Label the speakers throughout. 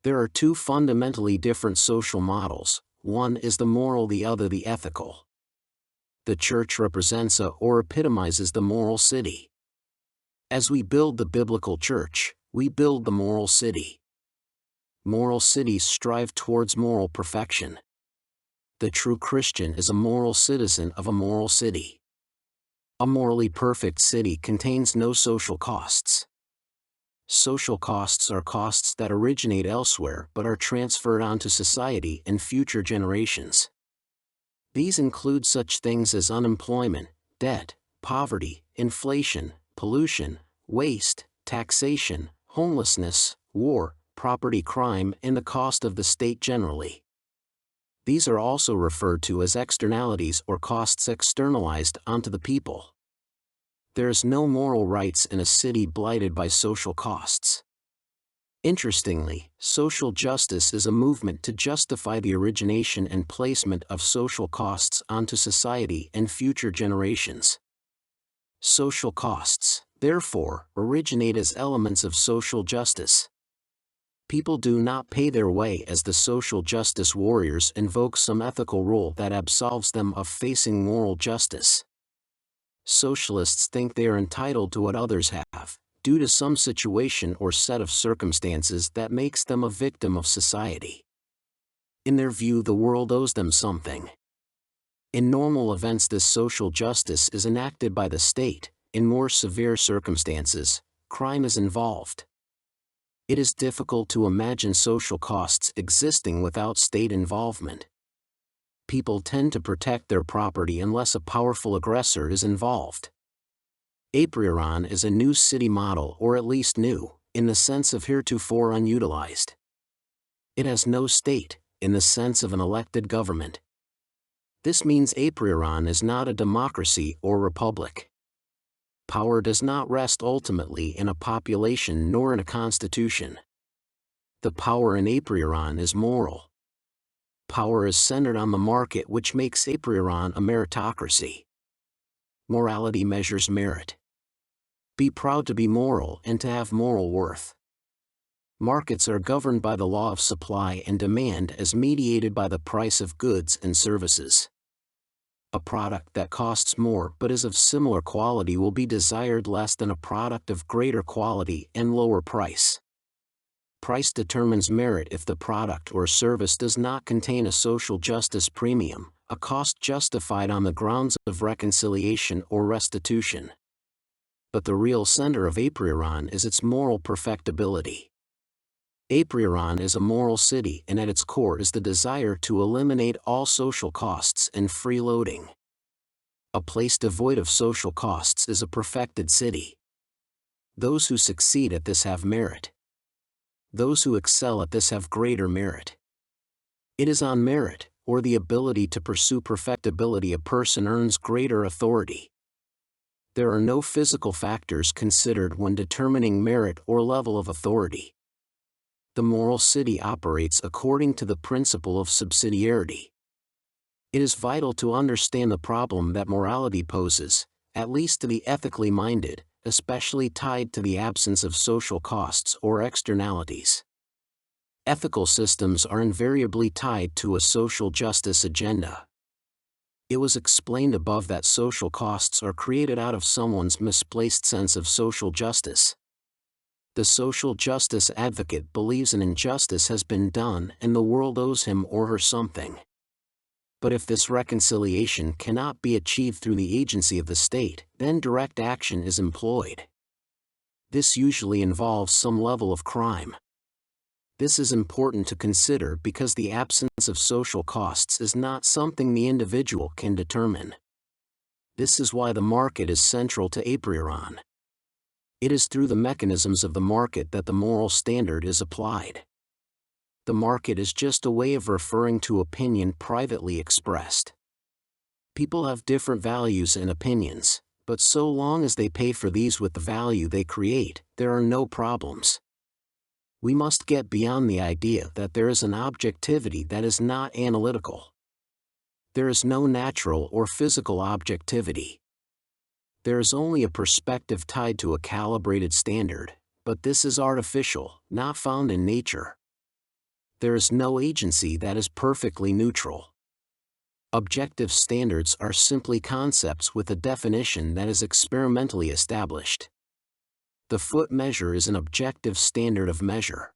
Speaker 1: There are two fundamentally different social models, one is the moral, the other the ethical. The church represents or epitomizes the moral city. As we build the biblical church, we build the moral city. Moral cities strive towards moral perfection. The true Christian is a moral citizen of a moral city. A morally perfect city contains no social costs. Social costs are costs that originate elsewhere but are transferred onto society and future generations. These include such things as unemployment, debt, poverty, inflation, pollution, waste, taxation, homelessness, war, property crime, and the cost of the state generally. These are also referred to as externalities or costs externalized onto the people. There is no moral rights in a city blighted by social costs. Interestingly, social justice is a movement to justify the origination and placement of social costs onto society and future generations. Social costs, therefore, originate as elements of social justice. People do not pay their way as the social justice warriors invoke some ethical rule that absolves them of facing moral justice. Socialists think they are entitled to what others have, due to some situation or set of circumstances that makes them a victim of society. In their view, the world owes them something. In normal events, this social justice is enacted by the state. In more severe circumstances, crime is involved. It is difficult to imagine social costs existing without state involvement. People tend to protect their property unless a powerful aggressor is involved. Aprioron is a new city model, or at least new, in the sense of heretofore unutilized. It has no state, in the sense of an elected government. This means Aprioron is not a democracy or republic. Power does not rest ultimately in a population nor in a constitution. The power in Aprioron is moral. Power is centered on the market, which makes Aprioron a meritocracy. Morality measures merit. Be proud to be moral and to have moral worth. Markets are governed by the law of supply and demand as mediated by the price of goods and services. A product that costs more but is of similar quality will be desired less than a product of greater quality and lower price. Price determines merit if the product or service does not contain a social justice premium, a cost justified on the grounds of reconciliation or restitution. But the real center of Aprioron is its moral perfectibility. Aprioron is a moral city, and at its core is the desire to eliminate all social costs and freeloading. A place devoid of social costs is a perfected city. Those who succeed at this have merit. Those who excel at this have greater merit. It is on merit, or the ability to pursue perfectibility, a person earns greater authority. There are no physical factors considered when determining merit or level of authority. The moral city operates according to the principle of subsidiarity. It is vital to understand the problem that morality poses, at least to the ethically minded, especially tied to the absence of social costs or externalities. Ethical systems are invariably tied to a social justice agenda. It was explained above that social costs are created out of someone's misplaced sense of social justice. The social justice advocate believes an injustice has been done and the world owes him or her something. But if this reconciliation cannot be achieved through the agency of the state, then direct action is employed. This usually involves some level of crime. This is important to consider because the absence of social costs is not something the individual can determine. This is why the market is central to Aprioron. It is through the mechanisms of the market that the moral standard is applied. The market is just a way of referring to opinion privately expressed. People have different values and opinions, but so long as they pay for these with the value they create, there are no problems. We must get beyond the idea that there is an objectivity that is not analytical. There is no natural or physical objectivity. There is only a perspective tied to a calibrated standard, but this is artificial, not found in nature. There is no agency that is perfectly neutral. Objective standards are simply concepts with a definition that is experimentally established. The foot measure is an objective standard of measure.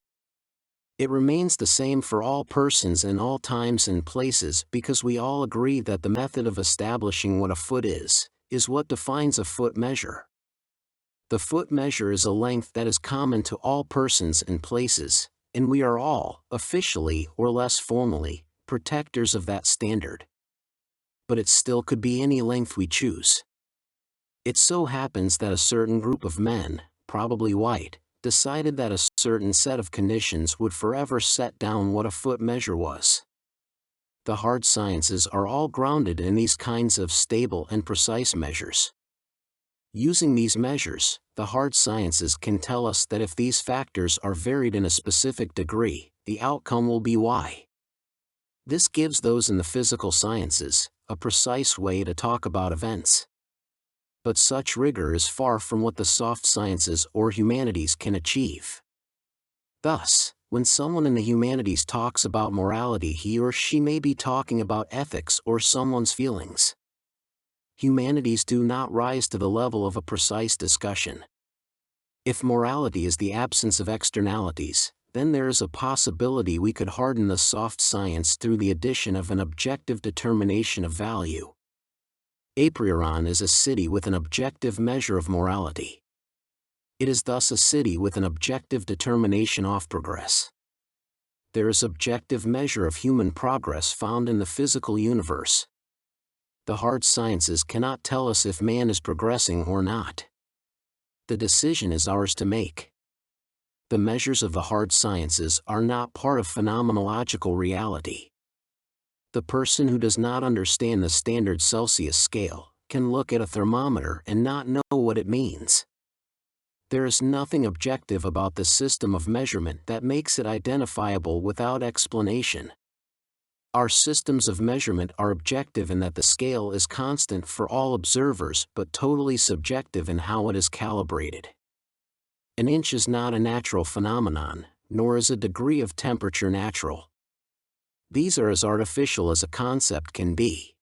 Speaker 1: It remains the same for all persons in all times and places because we all agree that the method of establishing what a foot is what defines a foot measure. The foot measure is a length that is common to all persons and places, and we are all, officially or less formally, protectors of that standard. But it still could be any length we choose. It so happens that a certain group of men, probably white, decided that a certain set of conditions would forever set down what a foot measure was. The hard sciences are all grounded in these kinds of stable and precise measures. Using these measures, the hard sciences can tell us that if these factors are varied in a specific degree, the outcome will be Y. This gives those in the physical sciences a precise way to talk about events. But such rigor is far from what the soft sciences or humanities can achieve. Thus, when someone in the humanities talks about morality, he or she may be talking about ethics or someone's feelings. Humanities do not rise to the level of a precise discussion. If morality is the absence of externalities, then there is a possibility we could harden the soft science through the addition of an objective determination of value. Aprioron is a city with an objective measure of morality. It is thus a city with an objective determination of progress. There is objective measure of human progress found in the physical universe. The hard sciences cannot tell us if man is progressing or not. The decision is ours to make. The measures of the hard sciences are not part of phenomenological reality. The person who does not understand the standard Celsius scale can look at a thermometer and not know what it means. There is nothing objective about the system of measurement that makes it identifiable without explanation. Our systems of measurement are objective in that the scale is constant for all observers but totally subjective in how it is calibrated. An inch is not a natural phenomenon, nor is a degree of temperature natural. These are as artificial as a concept can be.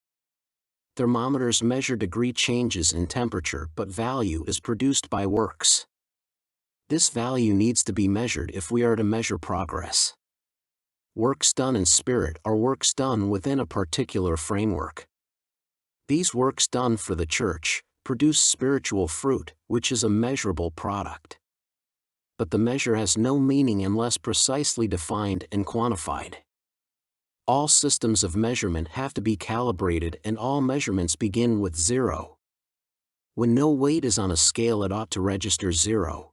Speaker 1: Thermometers measure degree changes in temperature, but value is produced by works. This value needs to be measured if we are to measure progress. Works done in spirit are works done within a particular framework. These works done for the church produce spiritual fruit, which is a measurable product. But the measure has no meaning unless precisely defined and quantified. All systems of measurement have to be calibrated, and all measurements begin with 0. When no weight is on a scale, it ought to register 0.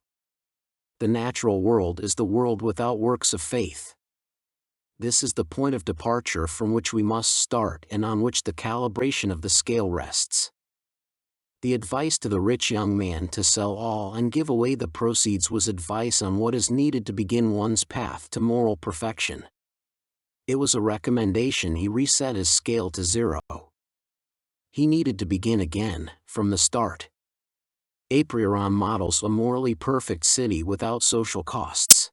Speaker 1: The natural world is the world without works of faith. This is the point of departure from which we must start and on which the calibration of the scale rests. The advice to the rich young man to sell all and give away the proceeds was advice on what is needed to begin one's path to moral perfection. It was a recommendation he reset his scale to 0. He needed to begin again, from the start. Aprioron models a morally perfect city without social costs.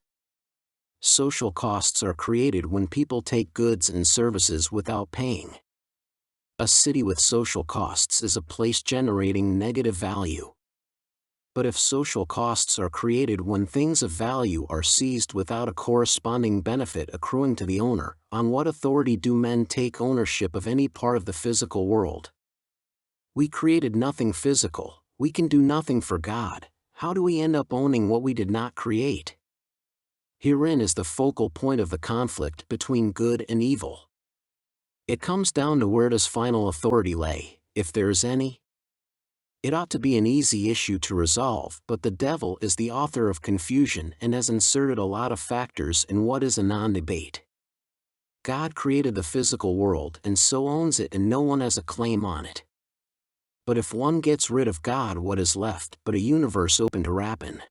Speaker 1: Social costs are created when people take goods and services without paying. A city with social costs is a place generating negative value. But if social costs are created when things of value are seized without a corresponding benefit accruing to the owner, on what authority do men take ownership of any part of the physical world? We created nothing physical, we can do nothing for God. How do we end up owning what we did not create? Herein is the focal point of the conflict between good and evil. It comes down to where does final authority lay, if there is any? It ought to be an easy issue to resolve, but the devil is the author of confusion and has inserted a lot of factors in what is a non-debate. God created the physical world and so owns it, and no one has a claim on it. But if one gets rid of God, what is left but a universe open to rapine?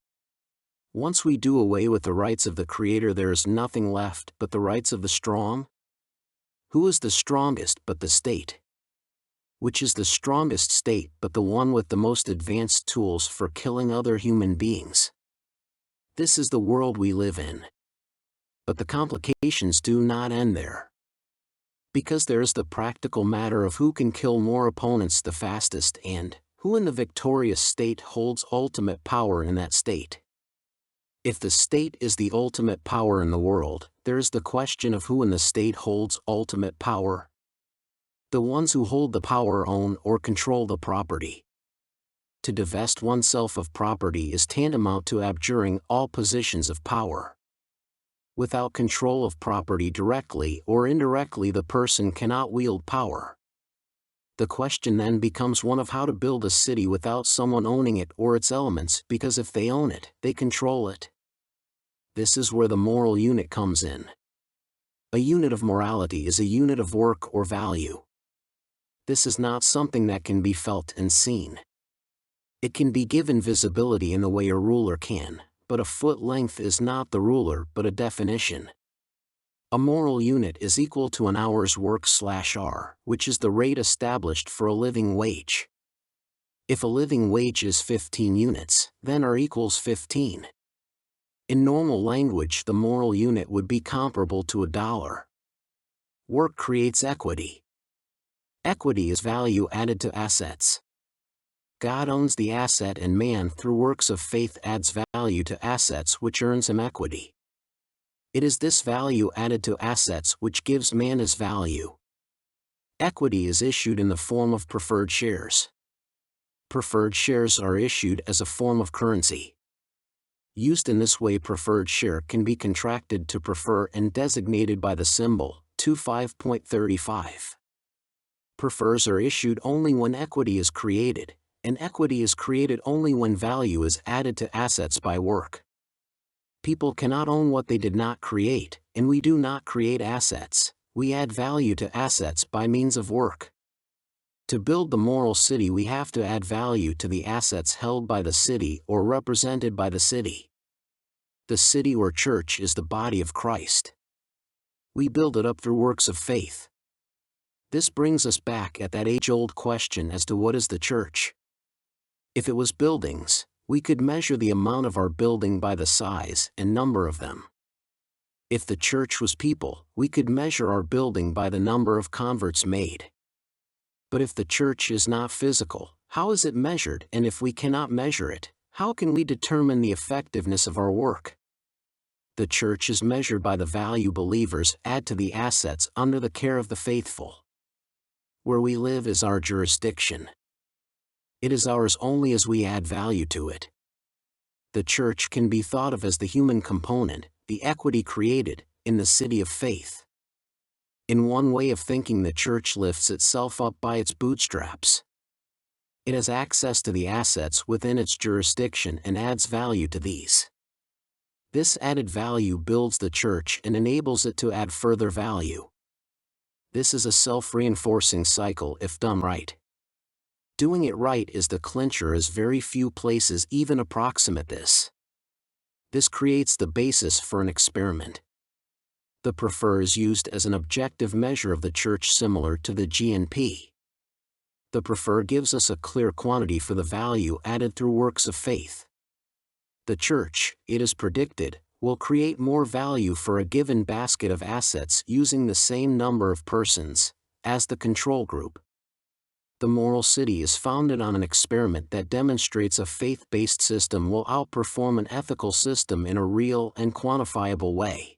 Speaker 1: Once we do away with the rights of the Creator, there is nothing left but the rights of the strong. Who is the strongest but the state? Which is the strongest state but the one with the most advanced tools for killing other human beings? This is the world we live in. But the complications do not end there. Because there is the practical matter of who can kill more opponents the fastest and who in the victorious state holds ultimate power in that state. If the state is the ultimate power in the world, there is the question of who in the state holds ultimate power. The ones who hold the power own or control the property. To divest oneself of property is tantamount to abjuring all positions of power. Without control of property directly or indirectly, the person cannot wield power. The question then becomes one of how to build a city without someone owning it or its elements, because if they own it, they control it. This is where the moral unit comes in. A unit of morality is a unit of work or value. This is not something that can be felt and seen. It can be given visibility in the way a ruler can, but a foot length is not the ruler but a definition. A moral unit is equal to an hour's work/R, which is the rate established for a living wage. If a living wage is 15 units, then R equals 15. In normal language, the moral unit would be comparable to $1. Work creates equity. Equity is value added to assets. God owns the asset, and man through works of faith adds value to assets, which earns him equity. It is this value added to assets which gives man his value. Equity is issued in the form of preferred shares. Preferred shares are issued as a form of currency. Used in this way, preferred share can be contracted to prefer and designated by the symbol 25.35. Prefers are issued only when equity is created, and equity is created only when value is added to assets by work. People cannot own what they did not create, and we do not create assets, we add value to assets by means of work. To build the moral city, we have to add value to the assets held by the city or represented by the city. The city or church is the body of Christ. We build it up through works of faith. This brings us back at that age-old question as to what is the church. If it was buildings, we could measure the amount of our building by the size and number of them. If the church was people, we could measure our building by the number of converts made. But if the church is not physical, how is it measured? And if we cannot measure it, how can we determine the effectiveness of our work? The church is measured by the value believers add to the assets under the care of the faithful. Where we live is our jurisdiction. It is ours only as we add value to it. The church can be thought of as the human component, the equity created, in the city of faith. In one way of thinking, the church lifts itself up by its bootstraps. It has access to the assets within its jurisdiction and adds value to these. This added value builds the church and enables it to add further value. This is a self-reinforcing cycle if done right. Doing it right is the clincher, as very few places even approximate this. This creates the basis for an experiment. The prefer is used as an objective measure of the church, similar to the GNP. The prefer gives us a clear quantity for the value added through works of faith. The church, it is predicted, will create more value for a given basket of assets using the same number of persons as the control group. The moral city is founded on an experiment that demonstrates a faith-based system will outperform an ethical system in a real and quantifiable way.